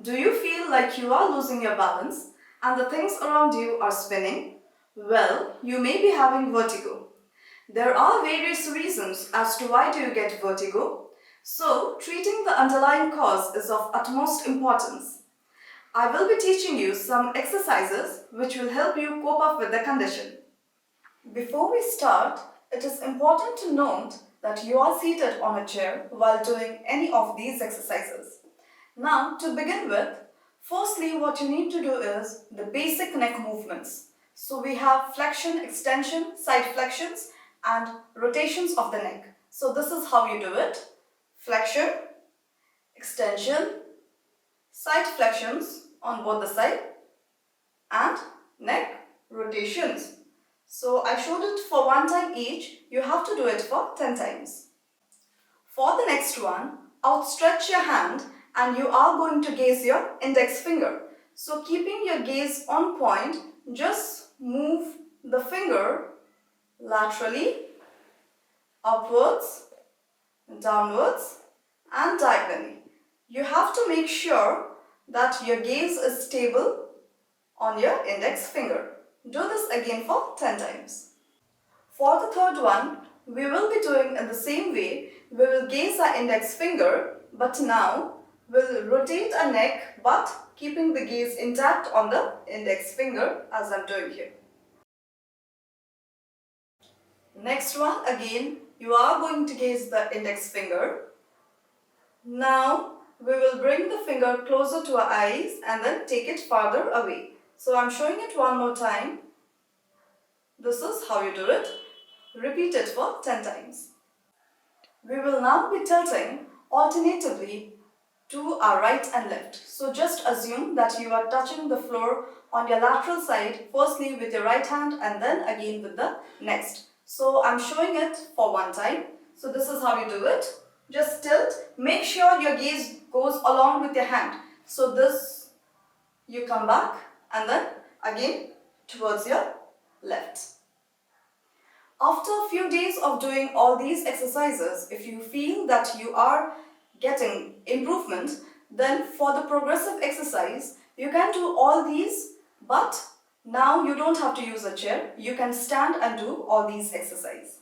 Do you feel like you are losing your balance and the things around you are spinning? Well, you may be having vertigo. There are various reasons as to why do you get vertigo. So, treating the underlying cause is of utmost importance. I will be teaching you some exercises which will help you cope up with the condition. Before we start, it is important to note that you are seated on a chair while doing any of these exercises. Now, to begin with, firstly what you need to do is the basic neck movements. So we have flexion, extension, side flexions and rotations of the neck. So this is how you do it. Flexion, extension, side flexions on both the side and neck rotations. So I showed it for 1 time each. You have to do it for 10 times. For the next one, outstretch your hand and you are going to gaze your index finger. So keeping your gaze on point, just move the finger laterally, upwards, downwards and diagonally. You have to make sure that your gaze is stable on your index finger. Do this again for 10 times. For the third one, we will be doing in the same way. We will gaze our index finger, but now we'll rotate our neck but keeping the gaze intact on the index finger as I'm doing here. Next one, again, you are going to gaze the index finger. Now we will bring the finger closer to our eyes and then take it farther away. So I'm showing it one more time. This is how you do it. Repeat it for 10 times. We will now be tilting alternatively to our right and left. So just assume that you are touching the floor on your lateral side, firstly with your right hand and then again with the next. So I'm showing it for 1 time. So this is how you do it. Just tilt. Make sure your gaze goes along with your hand. So this, you come back and then again towards your left. After a few days of doing all these exercises, if you feel that you are getting improvement, then for the progressive exercise, you can do all these, but now you don't have to use a chair. You can stand and do all these exercises.